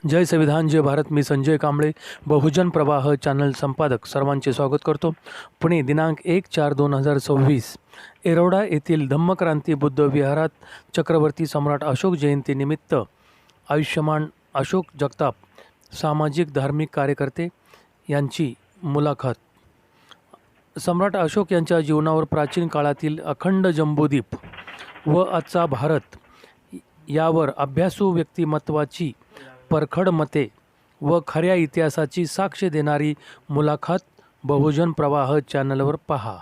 जय संविधान जय भारत. मी संजय कांबळे, बहुजन प्रवाह चॅनल संपादक. सर्वांचे स्वागत करतो. पुणे दिनांक 1/4/2026 एरोडा येथील धम्मक्रांती बुद्ध विहारात चक्रवर्ती सम्राट अशोक जयंतीनिमित्त आयुष्यमान अशोक जगताप सामाजिक धार्मिक कार्यकर्ते यांची मुलाखत. सम्राट अशोक यांच्या जीवनावर प्राचीन काळातील अखंड जम्बूद्वीप व आजचा भारत यावर अभ्यासू व्यक्तिमत्वाची परखड मते व खऱ्या इतिहासाची साक्ष देणारी मुलाखत बहुजन प्रवाह चॅनलवर पहा.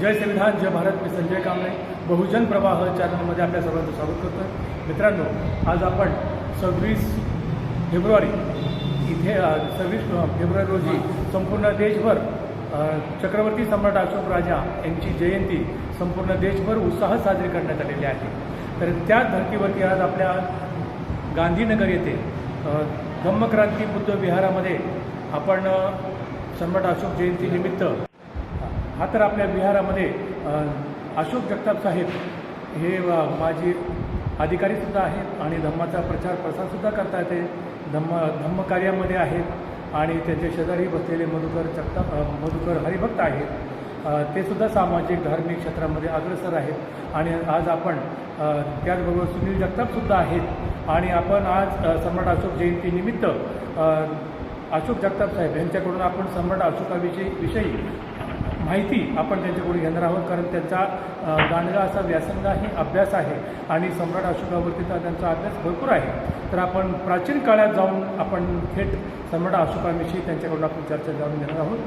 जय संविधान जय भारत. मी संजय कांबळे, बहुजन प्रवाह चॅनलमध्ये आपल्या सर्वांचं स्वागत करतो. मित्रांनो, आज आपण 26 फेब्रुवारी इथे 26 फेब्रुवारी रोजी संपूर्ण देशभर चक्रवर्ती सम्राट अशोक राजा यांची जयंती संपूर्ण देशभर उत्साहात साजरी करण्यात आलेली आहे. तर त्याच धर्तीवरती आज आपल्या गांधीनगर येथे धम्मक्रांती बुद्ध विहारामध्ये आपण सम्राट अशोक जयंतीनिमित्त हा तर आपल्या विहारामध्ये अशोक जगताप साहेब हे माजी अधिकारीसुद्धा आहेत आणि धम्माचा प्रचार प्रसारसुद्धा करता येते. धम्मकार्यामध्ये आहेत आणि त्यांचे शेजारी बसलेले मधुकर हरिभक्त आहेत. ते सुद्धा सामाजिक धार्मिक क्षेत्रामध्ये अग्रेसर आहेत आणि आज आपण त्याचबरोबर सुनील जगतापसुद्धा आहेत आणि आपण आज सम्राट अशोक जयंतीनिमित्त अशोक जगताप साहेब यांच्याकडून आपण सम्राट अशोकाविषयी माहिती आपण त्यांच्याकडून घेणार आहोत. कारण त्यांचा दांडगा असा व्यासंगाही अभ्यास आहे आणि सम्राट अशोकावरती त्यांचा अभ्यास भरपूर आहे. तर आपण प्राचीन काळात जाऊन आपण थेट सम्राट अशोकाविषयी त्यांच्याकडून आपण चर्चा जाणून घेणार आहोत.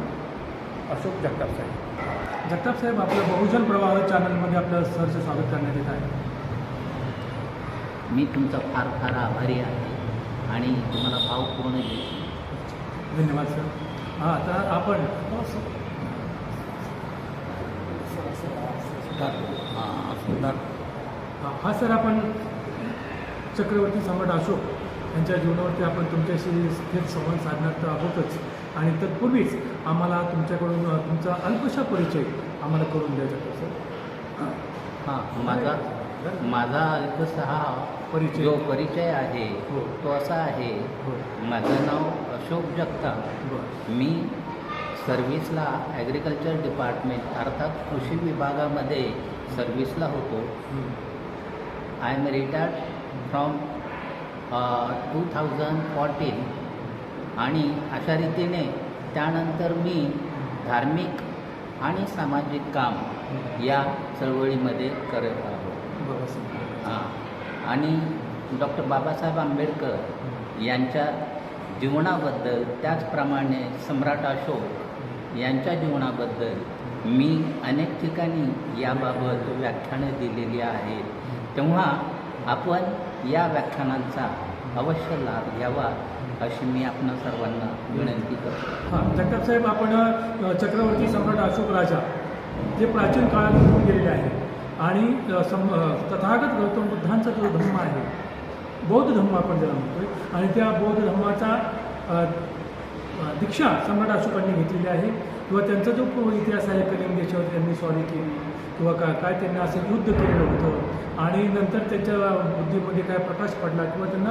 अशोक जगताप साहेब. जगताप साहेब, आपलं बहुजन प्रवाह चॅनलमध्ये आपलं सहर्ष स्वागत करण्यात येत आहे. मी तुमचा फार फार आभारी आहे आणि तुम्हाला भावपूर्ण धन्यवाद सर. हां, तर आपण हा सर, आपण चक्रवर्ती सम्राट अशोक यांच्या जीवनावरती आपण तुमच्याशी थेट संवाद साधणार तर आहोतच आणि तत्पूर्वीच आम्हाला तुमच्याकडून तुमचा अल्पशा परिचय आम्हाला करून द्यायचा होता सर. हां, माझा अल्पसा परिचय जो परिचय आहे तो असा आहे. माझं नाव अशोक जगताप. मी सर्व्हिसला ॲग्रिकल्चर डिपार्टमेंट अर्थात कृषी विभागामध्ये सर्व्हिसला होतो. आय एम रिटायर्ड फ्रॉम 2014 आणि अशा रीतीने त्यानंतर मी धार्मिक आणि सामाजिक काम या चळवळीमध्ये करत आहोत. आणि डॉक्टर बाबासाहेब आंबेडकर यांच्या जीवनाबद्दल त्याचप्रमाणे सम्राट अशोक यांच्या जीवनाबद्दल मी अनेक ठिकाणी याबाबत व्याख्याने दिलेली आहेत. तेव्हा आपण या व्याख्यानांचा अवश्य लाभ घ्यावा अशी मी आपणा सर्वांना विनंती करतो. हां, जगताप साहेब, आपण चक्रवर्ती सम्राट अशोक राजा जे प्राचीन काळात गेलेले आहे आणि तथागत गौतम बुद्धांचा जो धम्म आहे, बौद्ध धम्म आपण ज्याला म्हणतोय, आणि त्या बौद्ध धम्माचा दीक्षा सम्राट अशोकांनी घेतलेली आहे किंवा त्यांचा जो इतिहास आहे, कलिंग देशावर त्यांनी स्वारी केली किंवा काय त्यांनी असं युद्ध केलेलं होतं आणि नंतर त्यांच्या बुद्धीमध्ये काय प्रकाश पडला किंवा त्यांना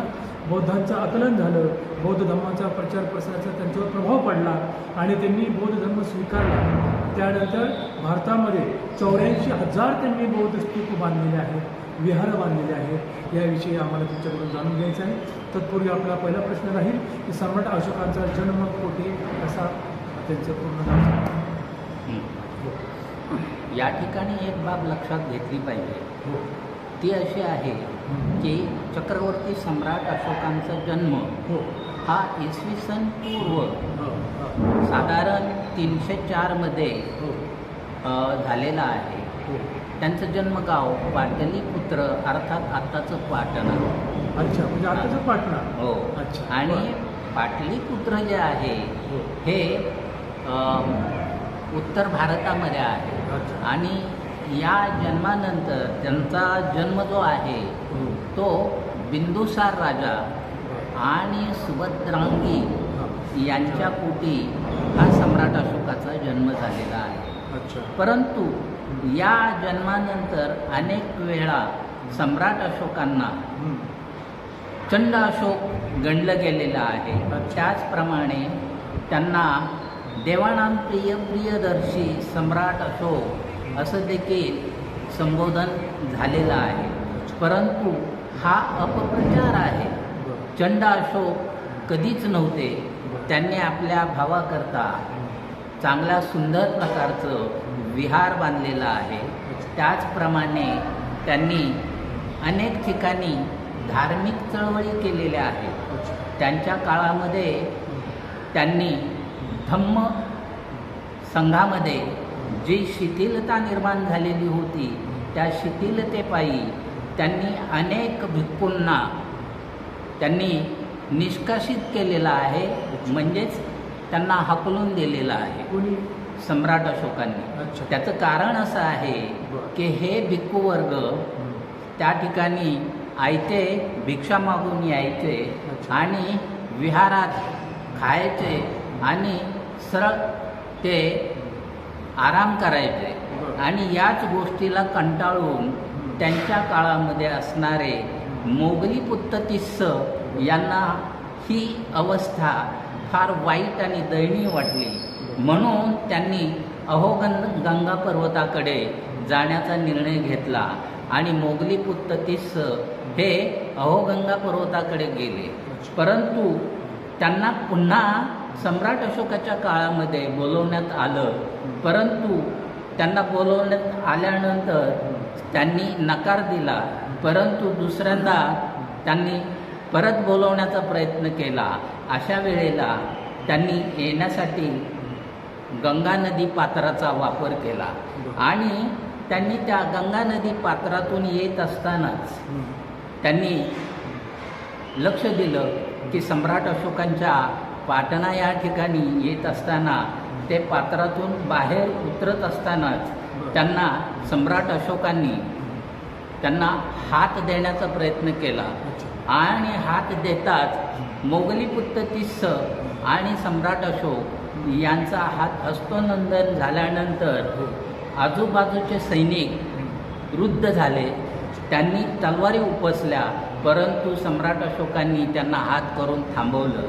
बौद्धांचं आकलन झालं, बौद्ध धर्माचा प्रचार प्रसाराचा त्यांच्यावर प्रभाव पडला आणि त्यांनी बौद्ध धर्म स्वीकारला. त्यानंतर भारतामध्ये 84,000 त्यांनी बौद्ध स्तूप बांधलेले आहेत, विहार बांधलेले आहेत. याविषयी आम्हाला तुमच्याकडून जाणून घ्यायचं आहे. तत्पूर्वी आपला पहिला प्रश्न राहील की सम्राट अशोकांचा जन्म कोठे कसा, त्यांचं पूर्ण नाव. या ठिकाणी एक बाब लक्षात घेतली पाहिजे. ती अशी आहे की चक्रवर्ती सम्राट अशोकांचा जन्म हा इसवी सन पूर्व साधारण 304मध्ये झालेला आहे. त्यांचं जन्मगाव पाटलीपुत्र अर्थात आत्ताचं पाटणा. अच्छा, म्हणजे आत्ताचं पाटणा. हो. अच्छा. आणि पाटलीपुत्र जे आहे हे उत्तर भारतामध्ये आहे. आणि या जन्मानंतर त्यांचा जन्म जो आहे तो बिंदुसार राजा आणि सुभद्रांगी यांच्या पोटी हा सम्राट अशोकाचा जन्म झालेला आहे. परंतु या जन्मानंतर अनेक वेळा सम्राट अशोकांना हं. चंड अशोक गणलं गेलेलं आहे. अच्छा. त्याचप्रमाणे त्यांना देवानां प्रिय प्रियदर्शी सम्राट अशोक असं देखील संबोधन झालेलं आहे. परंतु हा अपप्रचार आहे. बरं. चंड अशोक कधीच नव्हते. त्यांनी आपल्या भावाकरता चांगल्या सुंदर प्रकारचं विहार बांधलेलं आहे. त्याचप्रमाणे त्यांनी अनेक ठिकाणी धार्मिक चळवळी केलेल्या आहेत. अच्छा. त्यांच्या काळामध्ये त्यांनी धम्म संघामध्ये जी शिथिलता निर्माण झालेली होती त्या शिथिलतेपायी त्यांनी अनेक भिक्खूंना त्यांनी निष्कासित केलेलं आहे. म्हणजेच त्यांना हाकलून दिलेलं आहे कोणी? सम्राट अशोकांनी. अच्छा. त्याचं कारण असं आहे की हे भिक्खू वर्ग हं. त्या ठिकाणी आयते भिक्षा मागून यायचे अच्छा. आणि विहारात खायचे आणि सरळ ते आराम करायचे. बरं. आणि याच गोष्टीला कंटाळून त्यांच्या काळामध्ये असणारे मोगली पुत्ततिस्स यांना ही अवस्था फार वाईट आणि दयनीय वाटली. म्हणून त्यांनी गंगा पर्वताकडे जाण्याचा निर्णय घेतला आणि मोगली पुत्ततिस्स हे अहोगंगा पर्वताकडे गेले. परंतु त्यांना पुन्हा सम्राट अशोकाच्या काळामध्ये बोलवण्यात आलं. परंतु त्यांना बोलवण्यात आल्यानंतर त्यांनी नकार दिला. परंतु दुसऱ्यांदा त्यांनी परत बोलवण्याचा प्रयत्न केला. अशा वेळेला त्यांनी येण्यासाठी गंगा नदी पात्राचा वापर केला आणि त्यांनी त्या गंगा नदी पात्रातून येत असतानाच त्यांनी लक्ष दिलं की सम्राट अशोकांच्या पाटणा या ठिकाणी येत असताना ते पात्रातून बाहेर उतरत असतानाच त्यांना सम्राट अशोकांनी त्यांना हात देण्याचा प्रयत्न केला. आणि हात देताच मोगली पुत्ततिस्स आणि सम्राट अशोक यांचा हात हस्तोन्नंदन झाल्यानंतर आजूबाजूचे सैनिक रुद्ध झाले. त्यांनी तलवारी उपसल्या. परंतु सम्राट अशोकांनी त्यांना हात करून थांबवलं.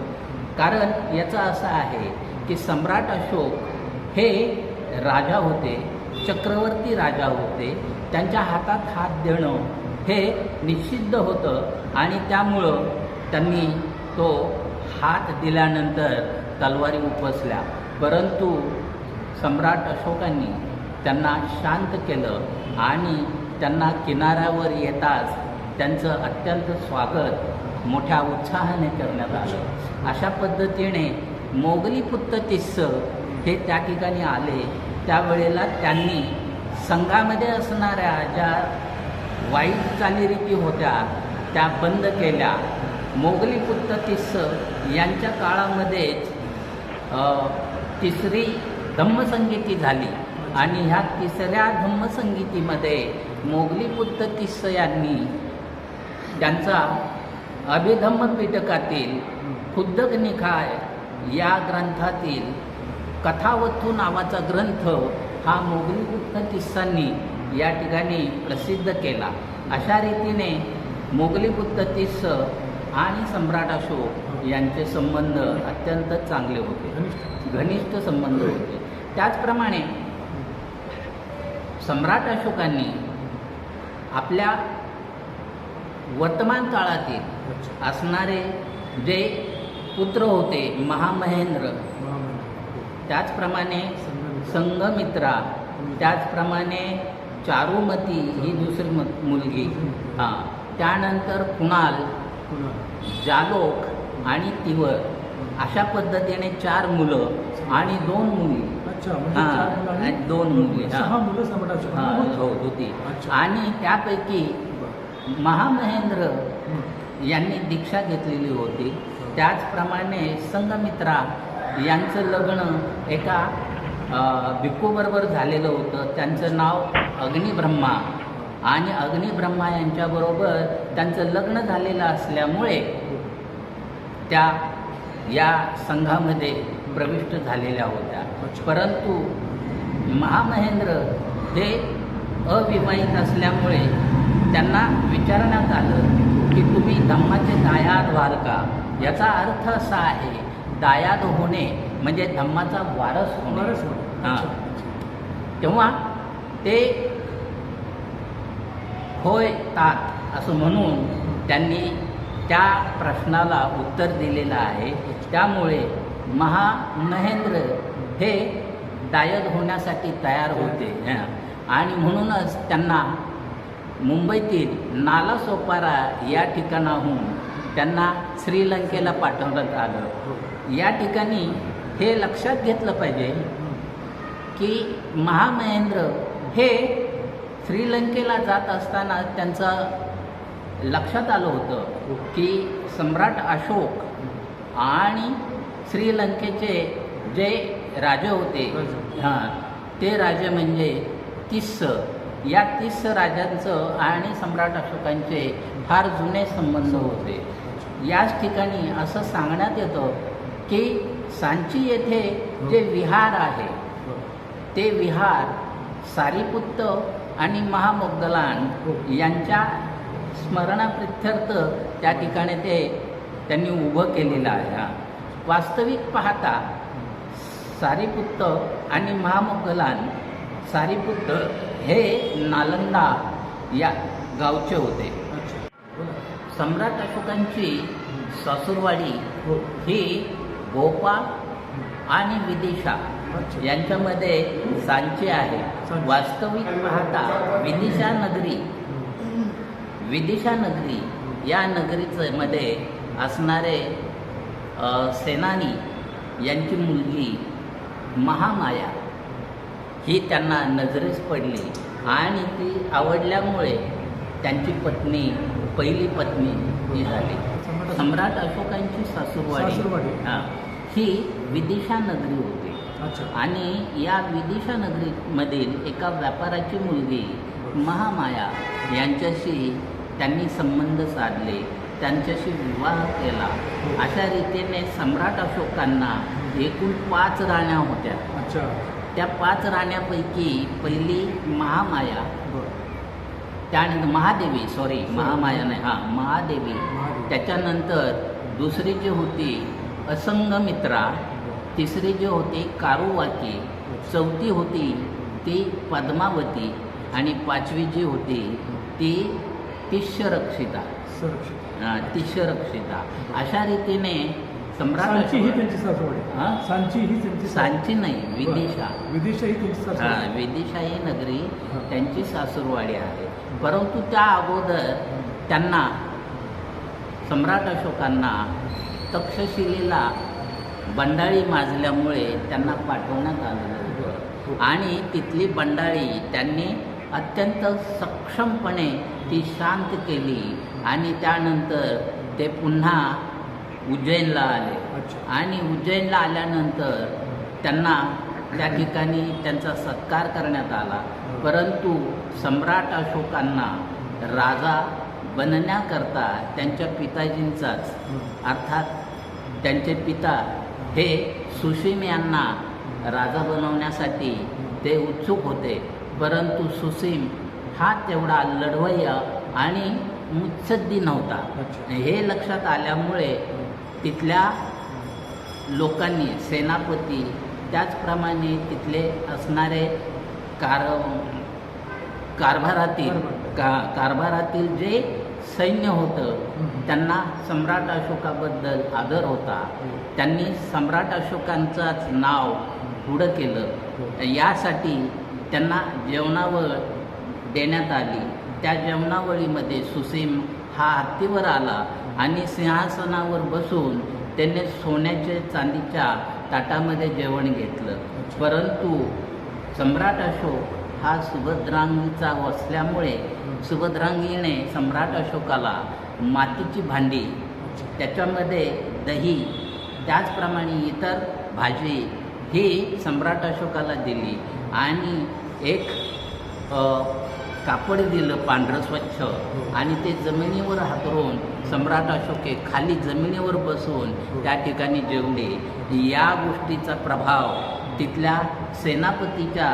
कारण याचं असं आहे की सम्राट अशोक हे राजा होते, चक्रवर्ती राजा होते. त्यांच्या हातात हात देणं हे निषिद्ध होतं आणि त्यामुळं त्यांनी तो हात दिल्यानंतर तलवारी उपसल्या. परंतु सम्राट अशोकांनी त्यांना शांत केलं आणि त्यांना किनाऱ्यावर येताच त्यांचं अत्यंत स्वागत मोठ्या उत्साहाने करण्यात आलं. अशा पद्धतीने मोगली पुत्ततिस्स हे त्या ठिकाणी आले. त्यावेळेला त्यांनी संघामध्ये असणाऱ्या ज्या वाईट चालीरीती होत्या त्या बंद केल्या. मोगली पुत्ततिस्स यांच्या काळामध्येच तिसरी धम्मसंगीती झाली आणि ह्या तिसऱ्या धम्मसंगीतीमध्ये मोगली पुत्ततिस्स यांनी त्यांचा अभिधम्म पिटकातील खुद्दक निकाय या ग्रंथातील कथावथू नावाचा ग्रंथ हा मोगली पुत्ततिस्सांनी या ठिकाणी प्रसिद्ध केला. अशा रीतीने मोगली पुत्ततिस्स आणि सम्राट अशोक यांचे संबंध अत्यंत चांगले होते, घनिष्ठ संबंध होते. त्याचप्रमाणे सम्राट अशोकांनी आपल्या वर्तमान काळातील असणारे जे पुत्र होते महामहेंद्र, त्याचप्रमाणे संघमित्रा, त्याचप्रमाणे चारुमती ही दुसरी मुलगी, हां, त्यानंतर कुणाल, जालोक आणि तिवर, अशा पद्धतीने 4 मुलं आणि 2 मुली. हां, 2 मुली. हां, हो होती. आणि त्यापैकी महामहेंद्र यांनी दीक्षा घेतलेली होती. त्याचप्रमाणे संघमित्रा यांचं लग्न एका भिक्खूबरोबर झालेलं होतं. त्यांचं नाव अग्निब्रह्मा आणि अग्निब्रह्मा यांच्याबरोबर त्यांचं लग्न झालेलं असल्यामुळे त्या या संघामध्ये प्रविष्ट झालेल्या होत्या. परंतु महामहेंद्र हे अविवाहित असल्यामुळे त्यांना विचारण्यात आलं की तुम्ही धम्माचे दायाद व्हाल का? याचा अर्थ असा आहे, दायाद होणे म्हणजे धम्माचा वारस होणे. बरंच होतं. हां. अच्छा. तेव्हा ते होय तात असं म्हणून त्यांनी त्या प्रश्नाला उत्तर दिलेलं आहे. त्यामुळे महामहेंद्र हे दायद होण्यासाठी तयार होते. आणि म्हणूनच त्यांना मुंबईतील नालासोपारा या ठिकाणाहून त्यांना श्रीलंकेला पाठवण्यात आलं. या ठिकाणी हे लक्षात घेतलं पाहिजे की महामहेंद्र हे श्रीलंकेला जात असताना त्यांचं लक्षात आलं होतं की सम्राट अशोक आणि श्रीलंकेचे जे राजे होते, हां, ते राजे म्हणजे तिस्स. या तिस्स राजांचं आणि सम्राट अशोकांचे फार जुने संबंध होते. याच ठिकाणी असं सांगण्यात येतं की सांची येथे जे विहार आहे ते विहार सारीपुत्त आणि महामोग्गलान यांच्या स्मरणाप्रित्यर्थ त्या ठिकाणी त्यांनी उभं केलेलं आहे. वास्तविक पाहता सारीपुत्त आणि महामोग्गलान, सारीपुत्त हे नालंदा या गावचे होते. सम्राट अशोकांची सासूरवाडी ही भोपाळ आणि विदिशा यांच्यामध्ये सांची आहे. वास्तविक पाहता विदिशा नगरी या नगरीचं मध्ये असणारे सेनानी यांची मुलगी महामाया ही त्यांना नजरेस पडली आणि ती आवडल्यामुळे त्यांची पहिली पत्नी ही झाली. सम्राट अशोकांची सासूरवाडी ही विदिशा नगरी होती. आणि या विदिशा नगरीमधील एका व्यापाराची मुलगी महामाया यांच्याशी त्यांनी संबंध साधले, त्यांच्याशी विवाह केला. अशा रीतीने सम्राट अशोकांना एकूण 5 राण्या होत्या. त्या 5 राण्यापैकी पहिली महामाया, त्यानंतर महामाया नाही, महादेवी. त्याच्यानंतर दुसरी जी होती असंगमित्रा, तिसरी जी होती कारुवाकी, चौथी होती ती पद्मावती आणि 5वी जी होती ती तिष्यरक्षिता. अशा रीतीने सम्राट सांची नाही, विदिशा ही नगरी त्यांची सासूरवाडी आहे. परंतु त्या अगोदर त्यांना सम्राट अशोकांना तक्षशिलेला बंडाळी माजल्यामुळे त्यांना पाठवण्यात आलेलं होतं. आणि तिथली बंडाळी त्यांनी अत्यंत सक्षमपणे ती शांत केली आणि त्यानंतर ते पुन्हा उज्जैनला आले. आणि उज्जैनला आल्यानंतर त्यांना त्या ठिकाणी त्यांचा सत्कार करण्यात आला. परंतु सम्राट अशोकांना राजा बनण्याकरता त्यांच्या पिताजींचाच, अर्थात त्यांचे पिता हे सुसीम यांना राजा बनवण्यासाठी ते उत्सुक होते. परंतु सुसीम हा तेवढा लढवय्या आणि मुत्सद्दी नव्हता. हे लक्षात आल्यामुळे तिथल्या लोकांनी, सेनापती, त्याचप्रमाणे तिथले असणारे कारभारातील जे सैन्य होतं त्यांना सम्राट अशोकाबद्दल आदर होता. त्यांनी सम्राट अशोकांचंच नाव पुढं केलं. यासाठी त्यांना जेवणावळ देण्यात आली. त्या जेवणावळीमध्ये सुसीम हा हत्तीवर आला आणि सिंहासनावर बसून त्यांनी सोन्याच्या चांदीच्या ताटामध्ये जेवण घेतलं. परंतु सम्राट अशोक हा सुभद्रांगीचा असल्यामुळे सुभद्रांगीने सम्राट अशोकाला मातीची भांडी, त्याच्यामध्ये दही, त्याचप्रमाणे इतर भाजी ही सम्राट अशोकाला दिली आणि एक कापड दिलं पांढरं स्वच्छ आणि ते जमिनीवर हातरून सम्राट अशोके खाली जमिनीवर बसून त्या ठिकाणी जेवले. या गोष्टीचा प्रभाव तिथल्या सेनापतीच्या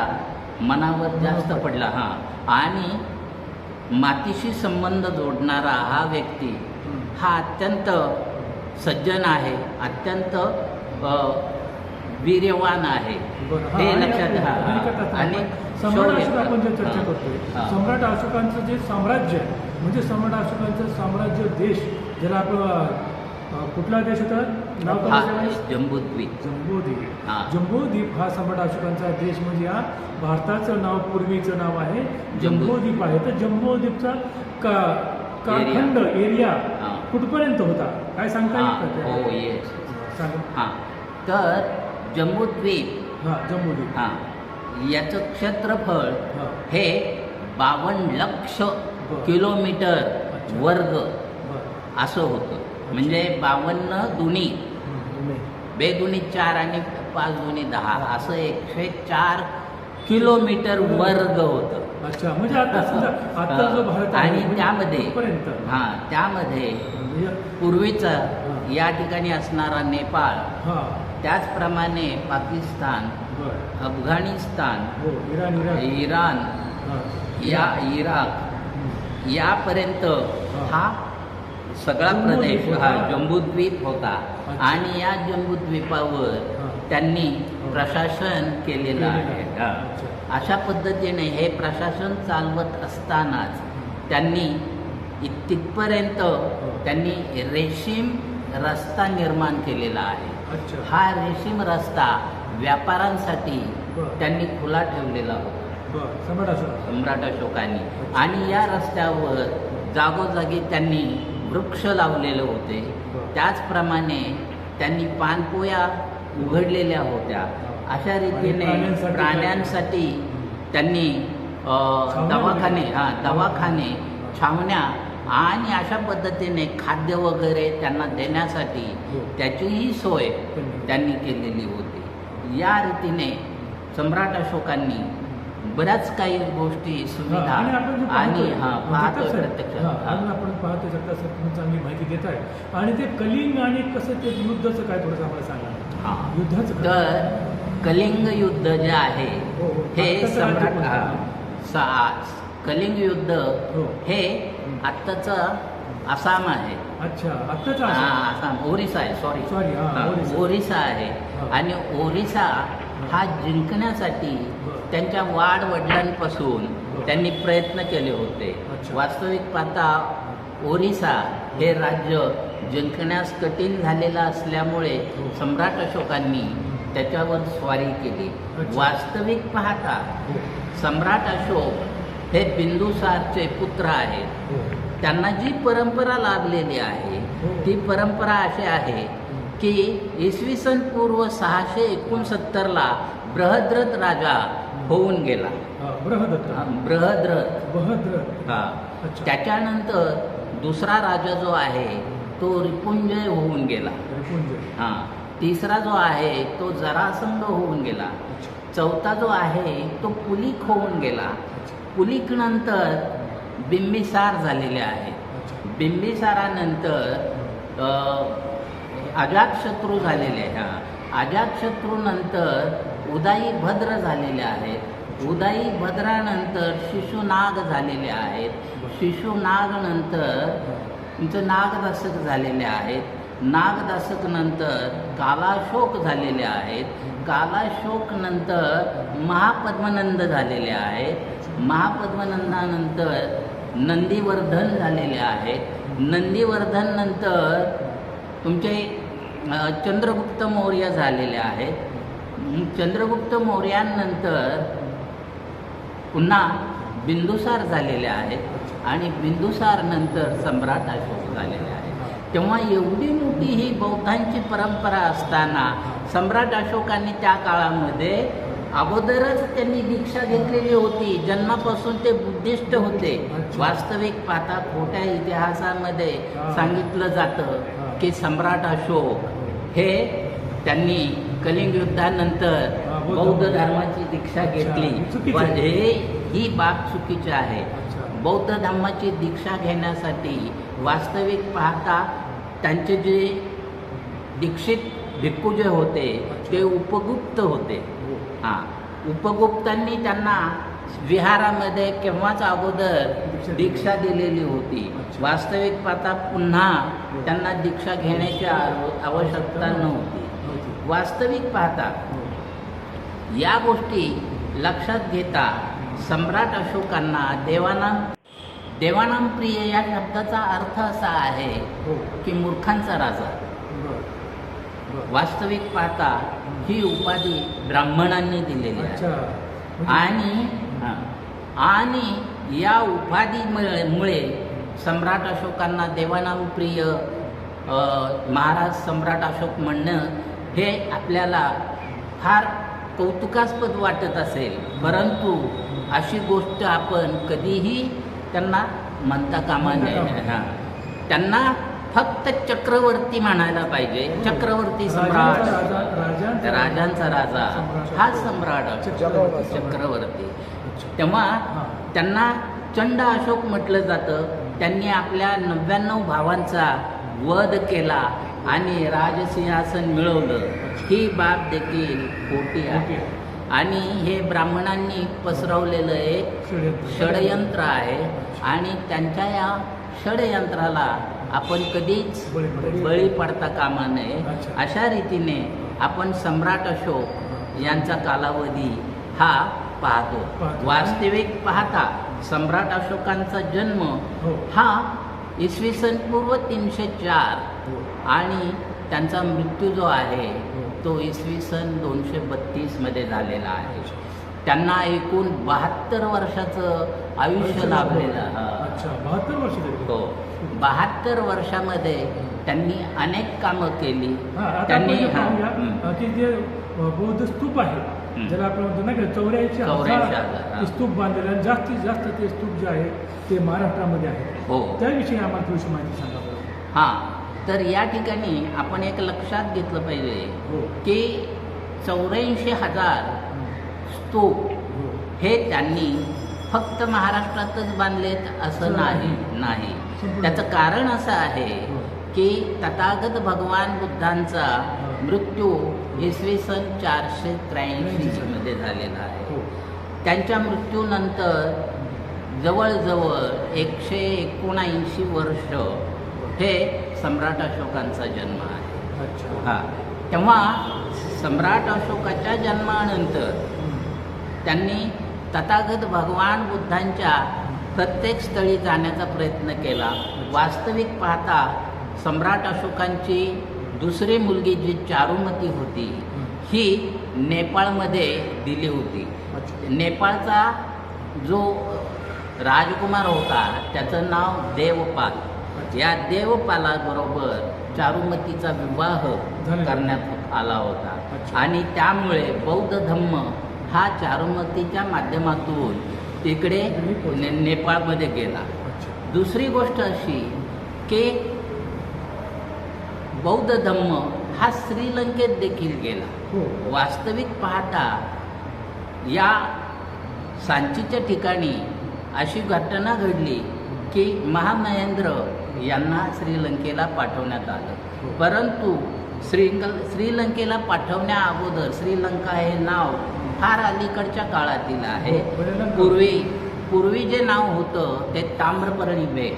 मनावर जास्त पडला. आणि मातीशी संबंध जोडणारा हा व्यक्ती हा अत्यंत सज्जन आहे, अत्यंत वीर्यवान आहे, बरं. हे आणि लक्षात घ्या. आपण आणि सम्राट शौर्य. अशोक आपण जे चर्चा हां. करतोय, हां. सम्राट अशोकांचं जे साम्राज्य आहे, म्हणजे सम्राट अशोकांचं साम्राज्य देश, ज्याला आपण कुठला देश होता नाव हा काय त्यावेळेस? जम्बूद्वीप. जम्बूद्वीप. हां. जम्बूद्वीप हा सम्राट अशोकांचा देश, म्हणजे हा भारताचं नाव, पूर्वीचं नाव आहे जम्बूद्वीप आहे. तर जम्बूद्वीपचा कालखंड एरिया हां. कुठपर्यंत होता, काय सांगता हां, येईल हो का? येस. सांगा. हां, तर जम्बूद्वीप हां, जम्बूद्वीप. हां याचं क्षेत्रफळ हां. हे 52 लक्ष बरं. किलोमीटर अच्छा. वर्ग बरं. असं होतं. म्हणजे 52 दुनी, नाही. बेदुनी 4 आणि 5 दुनी 10 असं 104 किलोमीटर वर्ग होतं. अच्छा, म्हणजे आता समजा आता जो भारत आहे, आणि म्हणजे त्यामध्ये कुठपर्यंत? हां त्यामध्ये म्हणजे पूर्वीचा हां. या ठिकाणी असणारा नेपाळ, हां. त्याचप्रमाणे पाकिस्तान, बरं. अफगाणिस्तान, हो, इराण, इराक. इराण, हां. इराक हं. यापर्यंत हां. हा सगळा जम्बूद्वीप प्रदेश होता. हा जम्बूद्वीप होता. अच्छा. आणि या जम्बूद्वीपावर हां. त्यांनी हो. प्रशासन केलेलं आहे. हां. अच्छा. अशा पद्धतीने हे प्रशासन चालवत असतानाच त्यांनी तिथपर्यंत त्यांनी रेशीम रस्ता निर्माण केलेला आहे. अच्छा. हा रेशीम रस्ता व्यापाऱ्यांसाठी बरं. त्यांनी खुला ठेवलेला होता बरं. सम्राट अशोक. सम्राट अशोकांनी. आणि या रस्त्यावर जागोजागी त्यांनी वृक्ष लावलेले होते. बरं. त्याचप्रमाणे त्यांनी पानपोया उघडलेल्या होत्या. अशा रीतीने प्राण्यांसाठी प्राण्यांसाठी त्यांनी दवाखाने दवाखाने, छावण्या आणि अशा पद्धतीने खाद्य वगैरे त्यांना देण्यासाठी हो. त्याचीही सोय त्यांनी केलेली होती. या रीतीने सम्राट अशोकांनी बऱ्याच काही गोष्टी, सुविधा आणि आपण जे आणि पाहतोय जगताप प्रत्यक्ष. साहेब, आणि आपण पाहतो जगताप साहेब, तुम्ही चांगली माहिती देत आहे. आणि ते कलिंग आणि कसं ते युद्धाचं काय थोडंसं आम्हाला सांगा. हां. युद्धाचं काय? तर कलिंग युद्ध जे आहे हो, हो. हे आत्ताचं राज्य सम्राट कोणतं? कलिंग युद्ध हो. हे आत्ताचं आसाम आहे. अच्छा, आत्ताचा आसाम, ओरिसा आहे, सॉरी. Sorry, हां, ओरिसा. ओरिसा आहे. हां. आणि ओरिसा हा जिंकण्यासाठी बरं. त्यांच्या वाडवडिलांपासून बरं. त्यांनी प्रयत्न केले होते. अच्छा. वास्तविक पाहता ओरिसा हे राज्य जिंकण्यास कठीण झालेलं असल्यामुळे हो. सम्राट अशोकांनी त्याच्यावर स्वारी केली. अच्छा. वास्तविक पाहता हो. सम्राट अशोक हे बिंदुसारचे पुत्र आहेत. हो. त्यांना जी परंपरा लाभलेली आहे हो. ती परंपरा अशी आहे की इसवी सन पूर्व 669ला बृहद्रथ राजा होऊन गेला. बृहदत्त. बृहद्रथ. बृहद्रथ. हा. अच्छा. त्याच्यानंतर दुसरा राजा जो आहे तो रिपुंजय होऊन गेला. रिपुंजय. हां. तिसरा जो आहे तो जरासंध होऊन गेला. अच्छा. चौथा जो आहे तो पुलिक होऊन गेला. अच्छा. पुलिक नंतर बिंबिसार झालेले आहे. अच्छा. बिंबिसारानंतर अजातशत्रू झालेले आहे. अजातशत्रूनंतर उदाईभद्र झालेले आहेत. उदाईभद्रानंतर शिशुनाग झालेले आहेत. शिशुनागनंतर तुमचं नागदशक झालेले आहेत. नागदशक नंतर कालाशोक झालेले आहेत. कालाशोक नंतर महापद्मनंद झालेले आहेत. महापद्मनंदानंतर नंदीवर्धन झालेले आहेत. नंदीवर्धन नंतर तुमचे चंद्रगुप्त मौर्य झालेले आहेत. चंद्रगुप्त मौर्यानंतर पुन्हा बिंदुसार झालेले आहेत आणि बिंदुसार नंतर सम्राट अशोक झालेले आहेत. तेव्हा एवढी मोठी ही बौद्धांची परंपरा असताना सम्राट अशोकांनी त्या काळामध्ये अगोदरच त्यांनी दीक्षा घेतलेली होती. जन्मापासून ते बुद्धिस्ट होते. वास्तविक पाहता खोट्या इतिहासामध्ये सांगितलं जातं की सम्राट अशोक हे त्यांनी कलिंग युद्धानंतर बौद्ध धर्माची दीक्षा घेतली. पण ही बाब चुकीची आहे. बौद्ध धर्माची दीक्षा घेण्यासाठी वास्तविक पाहता त्यांचे जे दीक्षित भिक्खू जे होते ते उपगुप्त होते. हां, उपगुप्तांनी त्यांना विहारामध्ये केव्हाच अगोदर दीक्षा दिलेली होती. अच्छा. वास्तविक पाहता पुन्हा त्यांना दीक्षा घेण्याची आवश्यकता नव्हती. वास्तविक पाहता या गोष्टी लक्षात घेता सम्राट अशोकांना देवानाम प्रिय या शब्दाचा अर्थ असा आहे हो. की मूर्खांचा राजा. बरं. बरं. वास्तविक पाहता ही उपाधी ब्राह्मणांनी दिलेली अच्छा. आहे आणि या उपाधीमुळे सम्राट अशोकांना देवानाम प्रिय महाराज सम्राट अशोक म्हणणं हे आपल्याला फार कौतुकास्पद वाटत असेल, परंतु अशी गोष्ट आपण कधीही त्यांना म्हणता कामा नये. त्यांना फक्त चक्रवर्ती म्हणायला पाहिजे. चक्रवर्ती सम्राट, राजांचा राजा हा सम्राट चक्रवर्ती. तेव्हा त्यांना चंड अशोक म्हटलं जातं. त्यांनी आपल्या 99 भावांचा वध केला आणि राजसिंहासन मिळवलं. ही बाब देखील खोटी आहे आणि हे ब्राह्मणांनी पसरवलेलं एक षडयंत्र आहे आणि त्यांच्या या षडयंत्राला आपण कधीच बळी पडता कामा नये. अशा रीतीने आपण सम्राट अशोक यांचा कालावधी हा पाहतो. वास्तविक पाहता सम्राट अशोकांचा जन्म हा इसवी सन पूर्व 304 आणि त्यांचा मृत्यू जो आहे तो इसवी सन 232 मध्ये झालेला आहे. त्यांना एकूण 72 वर्षाचं आयुष्य लाभलेलं. 72 वर्षामध्ये त्यांनी अनेक कामं केली. त्यांनी की जे बौद्ध स्तूप आहे ज्याला आपण म्हणतो ना की 84,000 स्तूप बांधलेले आणि जास्तीत जास्त ते स्तूप जे आहे ते महाराष्ट्रामध्ये आहे. हो, त्याविषयी आम्हाला थोडीशी माहिती सांगा. तर या ठिकाणी आपण एक लक्षात घेतलं पाहिजे की 84,000 स्तूप हे त्यांनी फक्त महाराष्ट्रातच बांधलेत असं नाही. त्याचं कारण असं आहे की तथागत भगवान बुद्धांचा मृत्यू इसवी सन 483 मध्ये झालेला आहे. त्यांच्या मृत्यूनंतर जवळजवळ 179 वर्ष हे सम्राट अशोकांचा जन्म आहे. तेव्हा सम्राट अशोकाच्या जन्मानंतर त्यांनी तथागत भगवान बुद्धांच्या प्रत्येक स्थळी जाण्याचा प्रयत्न केला. वास्तविक पाहता सम्राट अशोकांची दुसरी मुलगी जी चारुमती होती ही नेपाळमध्ये दिली होती. नेपाळचा जो राजकुमार होता त्याचं नाव देवपाल. या देवपालाबरोबर चारुमतीचा विवाह करण्यात आला होता आणि त्यामुळे बौद्ध धम्म हा चारुमतीच्या माध्यमातून तिकडे नेपाळमध्ये गेला. दुसरी गोष्ट अशी की बौद्ध धम्म हा श्रीलंकेत देखील गेला. वास्तविक पाहता या सांचीच्या ठिकाणी अशी घटना घडली की महामहेंद्र यांना श्रीलंकेला पाठवण्यात आलं, परंतु श्रीलंकेला पाठवण्या अगोदर श्रीलंका हे नाव फार अलीकडच्या काळातील आहे. पूर्वी जे नाव होतं ते ताम्रपर्णी बेट,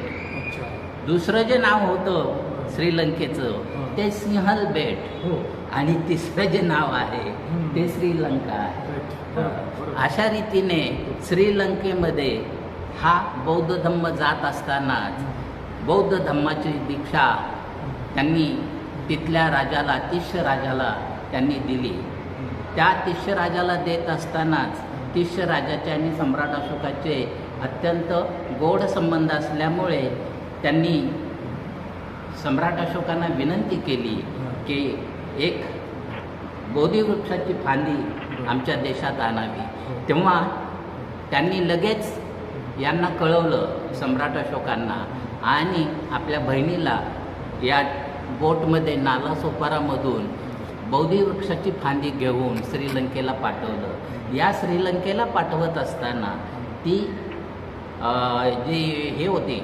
दुसरं जे नाव होतं श्रीलंकेचं ते सिंहल बेट आणि तिसरं जे नाव आहे ते श्रीलंका आहे. अशा रीतीने श्रीलंकेमध्ये हा बौद्ध धम्म जात असतानाच बौद्ध धम्माची दीक्षा त्यांनी तिथल्या राजाला तिष्य राजाला त्यांनी दिली. त्या तिष्य राजाला देत असतानाच तिष्य राजाचे आणि सम्राट अशोकाचे अत्यंत गोड संबंध असल्यामुळे त्यांनी सम्राट अशोकांना विनंती केली की एक बोधिवृक्षाची फांदी आमच्या देशात आणावी. तेव्हा त्यांनी लगेच यांना कळवलं सम्राट अशोकांना आणि आपल्या बहिणीला या बोटमध्ये नालासोपारामधून बोधिवृक्षाची फांदी घेऊन श्रीलंकेला पाठवलं. या श्रीलंकेला पाठवत असताना ती जी हे होती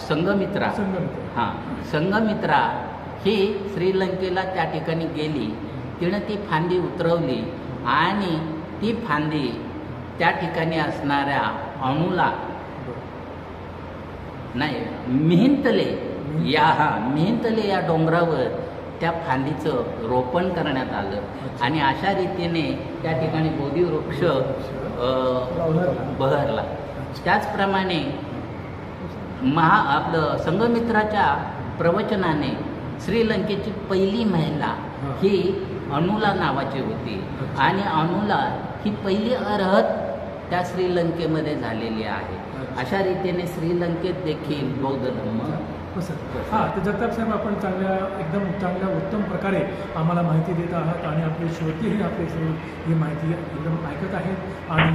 संघमित्रा संघमित्रा ही श्रीलंकेला त्या ठिकाणी गेली. तिनं ती फांदी उतरवली आणि ती फांदी त्या ठिकाणी असणाऱ्या अणूला नाही मिहिंतले मिहिंतले या डोंगरावर त्या फांदीचं रोपण करण्यात आलं आणि अशा रीतीने त्या ठिकाणी बोधी वृक्ष बहरला. त्याचप्रमाणे आपलं संघमित्राच्या प्रवचनाने श्रीलंकेची पहिली महिला ही अनुला नावाची होती आणि अनुला ही पहिली अरहत त्या श्रीलंकेमध्ये झालेली आहे. अशा रीतीने श्रीलंकेत देखील बौद्ध धर्म हां, तर जगताप साहेब आपण एकदम चांगल्या उत्तम प्रकारे आम्हाला माहिती देत आहात आणि आपले श्रोतेही आपले ही माहिती एकदम ऐकत आहेत आणि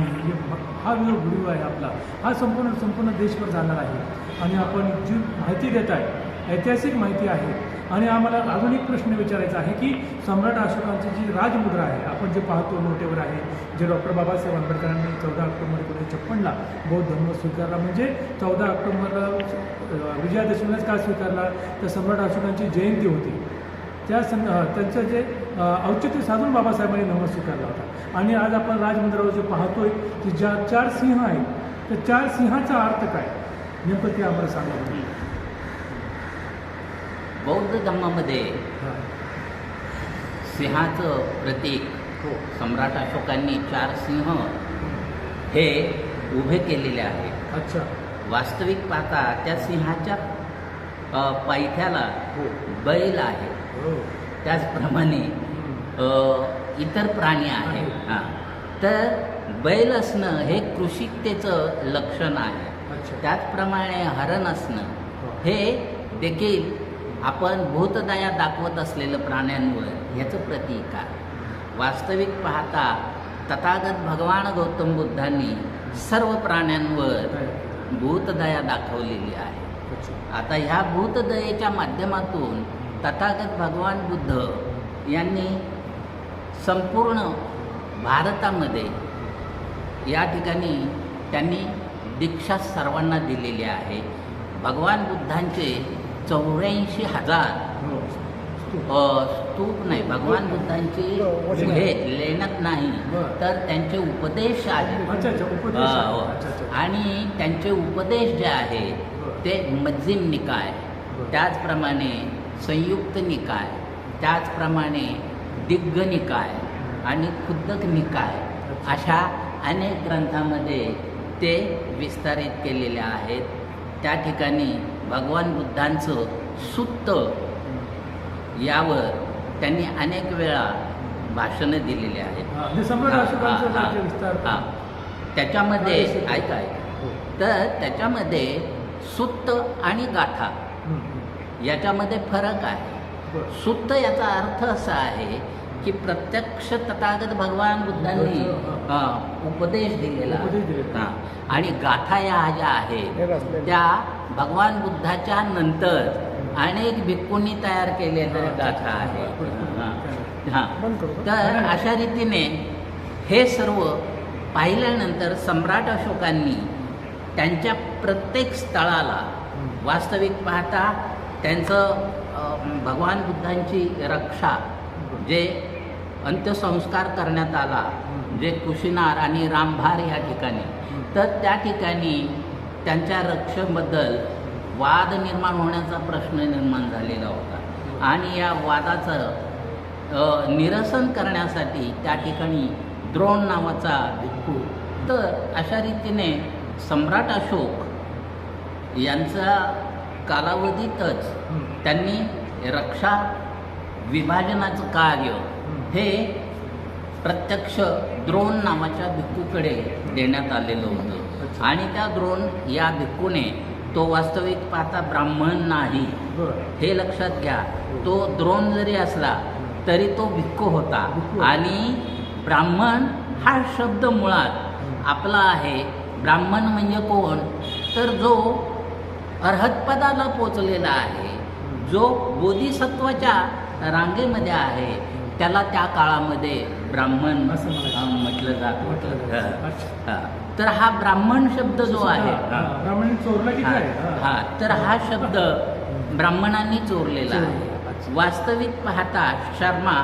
हा जो व्हिडिओ आहे आपला हा संपूर्ण देशभर जाणार आहे आणि आपण जी माहिती देत आहे ऐतिहासिक माहिती आहे आणि आम्हाला अजून एक प्रश्न विचारायचा आहे की सम्राट अशोकांची जी राजमुद्रा आहे आपण जे पाहतो नोटेवर आहे जे डॉक्टर बाबासाहेब आंबेडकरांनी 14 ऑक्टोबर 1956ला बौद्ध धर्म स्वीकारला म्हणजे 14 ऑक्टोबरला विजयादशमीलाच का स्वीकारला तर सम्राट अशोकांची जयंती होती त्यांचं जे औचित्य साधून बाबासाहेबांनी धर्म स्वीकारला होता आणि आज आपण राजमुद्रावर जे पाहतोय की ज्या 4 सिंह आहेत त्या 4 सिंहाचा अर्थ काय नेमकं ते आम्हाला सांगा. बौद्ध धर्मामध्ये सिंहाचं प्रतीक सम्राट अशोकांनी 4 सिंह हे उभे केलेले आहे. अच्छा. वास्तविक पाहता त्या सिंहाच्या पायथ्याला बैल आहे. त्याचप्रमाणे इतर प्राणी आहेत. हां, तर बैल असणं हे कृषिकतेचं लक्षण आहे. त्याचप्रमाणे हरण असणं हे देखील आपण भूतदया दाखवत असलेलं प्राण्यांवर ह्याचं प्रतीक आहे. वास्तविक पाहता तथागत भगवान गौतम बुद्धांनी सर्व प्राण्यांवर भूतदया दाखवलेली आहे. आता ह्या भूतदयेच्या माध्यमातून तथागत भगवान बुद्ध यांनी संपूर्ण भारतामध्ये या ठिकाणी त्यांनी दीक्षा सर्वांना दिलेली आहे. भगवान बुद्धांचे 84,000 स्तूप नाही, भगवान बुद्धांची हे लेणत नाही तर त्यांचे उपदेश आहेत आणि त्यांचे उपदेश जे आहेत ते मज्जिम निकाय, त्याचप्रमाणे संयुक्त निकाय, त्याचप्रमाणे दिग्ग निकाय आणि खुद्दक निकाय अशा अनेक ग्रंथामध्ये ते विस्तारित केलेले आहेत. त्या ठिकाणी भगवान बुद्धांचं सुत्त यावर त्यांनी अनेक वेळा भाषणं दिलेली आहेत. त्याच्यामध्ये ऐका तर त्याच्यामध्ये सुत्त आणि गाथा याच्यामध्ये फरक आहे. सुत्त याचा अर्थ असा आहे की प्रत्यक्ष तथागत भगवान बुद्धांनी उपदेश दिलेला आणि गाथा या ज्या आहेत त्या भगवान बुद्धाच्या नंतर अनेक भिक्खूंनी तयार केलेल्या गाथा आहेत. हां, तर अशा रीतीने हे सर्व पाहिल्यानंतर सम्राट अशोकांनी त्यांच्या प्रत्येक स्थळाला वास्तविक पाहता त्यांचं भगवान बुद्धांची रक्षा जे अंत्यसंस्कार करण्यात आला जे कुशीनार आणि रामभार या ठिकाणी, तर त्या ठिकाणी त्यांच्या रक्षेबद्दल वाद निर्माण होण्याचा प्रश्न निर्माण झालेला होता आणि या वादाचं निरसन करण्यासाठी त्या ठिकाणी द्रोण नावाचा भिक्खू, तर अशा रीतीने सम्राट अशोक यांचा कालावधीतच त्यांनी रक्षा विभाजनाचं कार्य हे प्रत्यक्ष द्रोण नावाच्या भिक्खूकडे देण्यात आलेलं होतं आणि त्या द्रोण या भिक्खूने तो वास्तविक पाहता ब्राह्मण नाही हे लक्षात घ्या. तो द्रोण जरी असला तरी तो भिक्खू होता आणि ब्राह्मण हा शब्द मुळात आपला आहे. ब्राह्मण म्हणजे कोण तर जो अर्हतपदाला पोचलेला आहे, जो बोधिसत्वाच्या रांगेमध्ये आहे त्याला त्या काळामध्ये ब्राह्मण म्हटलं जात होतं. तर हा ब्राह्मण शब्द जो आहे तर हा शब्द ब्राह्मणांनी चोरलेला आहे. वास्तविक पाहता शर्मा,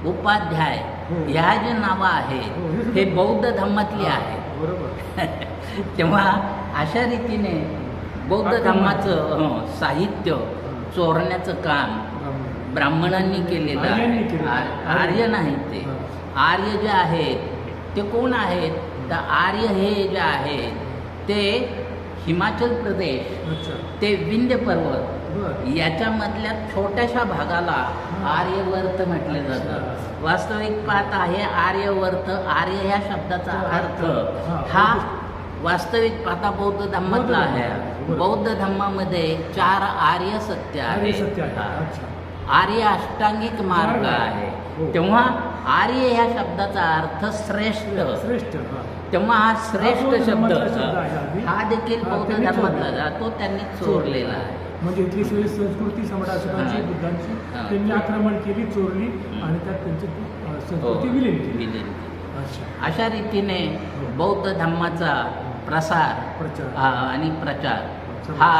उपाध्याय हो. ह्या जे नावं आहेत हो, हे सुद्धा- हे बौद्ध धर्मातली आहेत. बरोबर. तेव्हा अशा रीतीने बौद्ध आक्रमण. धर्माचं साहित्य चोरण्याचं काम ब्राह्मणांनी केलेलं आर्यांनी आहे. केलेलं आहे. आर्य नाही ते. आर्य जे आहेत ते कोण आहेत? तर आर्य हे जे आहेत ते हिमाचल प्रदेश अच्छा. ते विंध्य पर्वत बरं. याच्यामधल्या छोट्याशा भागाला आर्यवर्त म्हटलं जातं. वास्तविक पाहता हे आर्यवर्त, आर्य ह्या शब्दाचा अर्थ हा वास्तविक पाहता बौद्ध धर्मातला आहे. बौद्ध धर्मामध्ये 4 आर्य सत्य आर्य आहे. सत्य आहे. हा. अच्छा. आर्य अष्टांगिक मार्ग आहे. हो. तेव्हा आर्य ह्या शब्दाचा अर्थ श्रेष्ठ. श्रेष्ठ. हा. तेव्हा हा श्रेष्ठ बौद्ध शब्द धर्मातला शब्द आहे आधी. हा देखील हा, बौद्ध त्यांनी धर्मातला चोरलेला. तो त्यांनी चोरलेला आहे. म्हणजे इथली सगळी संस्कृती सम्राट अशोकांची, हा. बुद्धांची हा. त्यांनी आक्रमण केली, चोरली आणि त्यात त्यांची संस्कृती विलीन केली. विलीन. अच्छा. अशा रीतीने बौद्ध धर्माचा प्रसार प्रचार. आणि प्रचार हा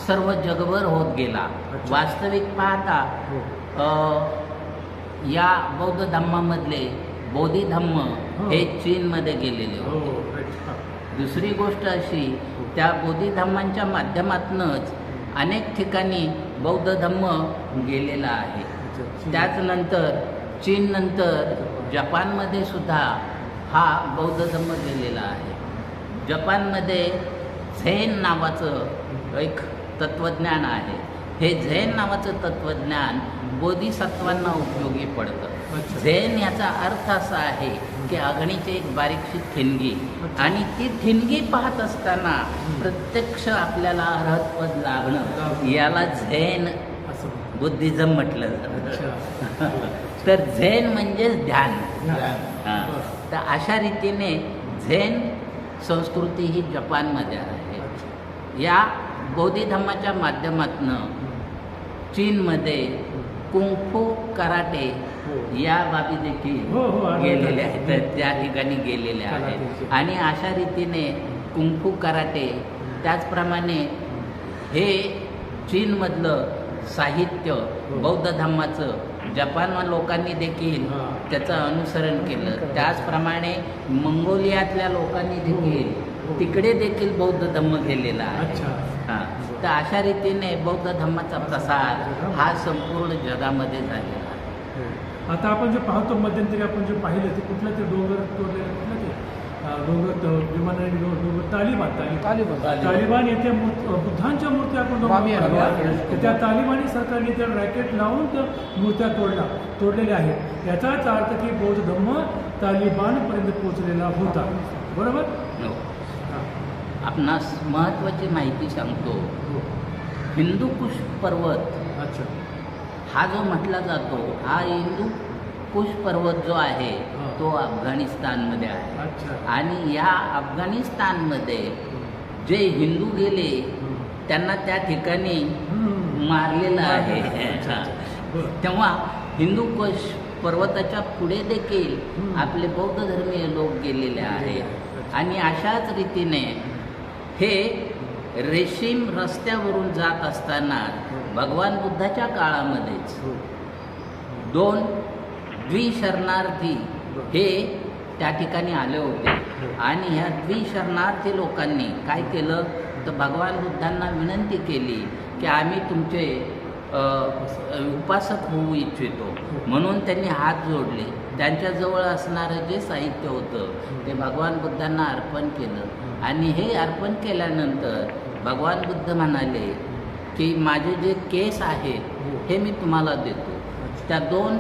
सर्व जगभर होत गेला. अच्छा. वास्तविक पाहता हो. या बौद्ध धर्मामधले बोधी धम्म हो. हे चीनमध्ये गेलेले हो. होते. राईट. हा. दुसरी गोष्ट अशी, त्या बोधी धम्मांच्या माध्यमातूनच अनेक ठिकाणी बौद्ध धम्म गेलेला आहे. अच्छा. त्याचनंतर चीननंतर जपानमध्ये सुद्धा हा बौद्ध धम्म गेलेला आहे. जपानमध्ये झेन नावाचं एक तत्त्वज्ञान आहे. हे झेन नावाचं तत्त्वज्ञान बोधिसत्वांना उपयोगी पडतं. अच्छा. झेन याचा अर्थ असा आहे की अग्नीची एक बारीकशी ठिणगी, अच्छा. आणि ती ठिणगी पाहत असताना प्रत्यक्ष आपल्याला अर्हतपद लागणं याला झेन असं. बुद्धिझम म्हटलं जातं. अच्छा. तर झेन म्हणजेच ध्यान. ध्यान. हां. बरं. तर अशा रीतीने झेन संस्कृती ही जपानमध्ये आहे. अच्छा. या बौद्ध धर्माच्या माध्यमातून चीनमध्ये कुंफू कराटे हो. या बाबी देखील हो, हो, आलं गेलेल्या लक्षात. आहेत. तर त्या ठिकाणी गेलेल्या आहेत. कराटेचे. आणि अशा रीतीने कुंफू कराटे, त्याचप्रमाणे हे चीनमधलं साहित्य बौद्ध धर्माचं जपान लोकांनी देखील हां. त्याचं अनुसरण केलं. त्याचप्रमाणे मंगोलियातल्या लोकांनी देखील हो. तिकडे देखील बौद्ध धर्म गेलेला आहे. अच्छा. हां. तर अशा रीतीने बौद्ध धर्माचा प्रसार हा संपूर्ण जगामध्ये झालेला आहे. आता आपण जे पाहतो मध्यंतरी आपण जे पाहिलं ते कुठलं ते डोंगर तोडलेलं कुठलं ते डोंगर विमानाने डोंगर तालिबान येथे बुद्धांच्या मूर्त्या आपण बघतो. तर त्या तालिबानी सरकारने त्या रॅकेट लावून त्या मूर्त्या तोडलेल्या आहेत. याचाच अर्थ की बौद्ध धर्म तालिबानपर्यंत पोहोचलेला होता. बरोबर. हो. हां. आपणास महत्त्वाची माहिती सांगतो. हो. हिंदूकुश पर्वत अच्छा. हा जो म्हटला जातो, हा हिंदूकुश पर्वत जो आहे हा. तो अफगाणिस्तानमध्ये आहे. अच्छा. आणि या अफगाणिस्तानमध्ये जे हिंदू गेले त्यांना त्या ठिकाणी मारलेलं आहे. अच्छा. हां. बरं. तेव्हा हिंदूकुश पर्वताच्या पुढे देखील आपले बौद्ध धर्मीय लोक गेलेले आहेत. आणि अशाच रीतीने हे रेशीम रस्त्यावरून जात असताना भगवान बुद्धाच्या काळामध्येच हो. 2 द्विशरणार्थी हे त्या ठिकाणी आले होते. आणि ह्या द्विशरणार्थी लोकांनी काय केलं तर भगवान बुद्धांना विनंती केली की आम्ही तुमचे उपासक होऊ इच्छितो. म्हणून त्यांनी हात जोडले. त्यांच्याजवळ असणारं जे साहित्य होतं ते भगवान बुद्धांना अर्पण केलं. आणि हे अर्पण केल्यानंतर भगवान बुद्ध म्हणाले की माझे जे केस आहेत हे मी तुम्हाला देतो. त्या 2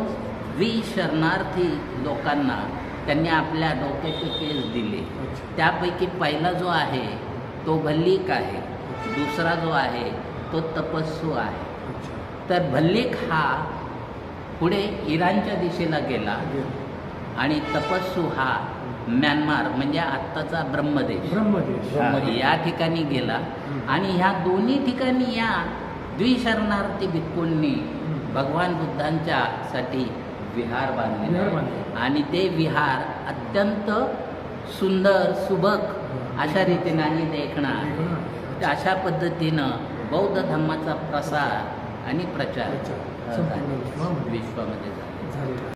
द्विशरणार्थी लोकांना त्यांनी आपल्या डोक्याचे केस दिले. त्यापैकी पहिला जो आहे तो भल्लिक आहे, दुसरा जो आहे तो तपस्सू आहे. तर भल्लिक हा पुढे इराणच्या दिशेला गेला आणि तपस्सू हा म्यानमार म्हणजे आत्ताचा ब्रह्मदेश या ठिकाणी गेला. आणि ह्या दोन्ही ठिकाणी या द्विशरणार्थी भिक्खूंनी भगवान बुद्धांच्या साठी विहार बांधले. आणि ते विहार अत्यंत सुंदर सुबक अशा रीतीने आणि देखणं अशा पद्धतीनं बौद्ध धर्माचा प्रसार आणि प्रचार विश्वामध्ये झाला.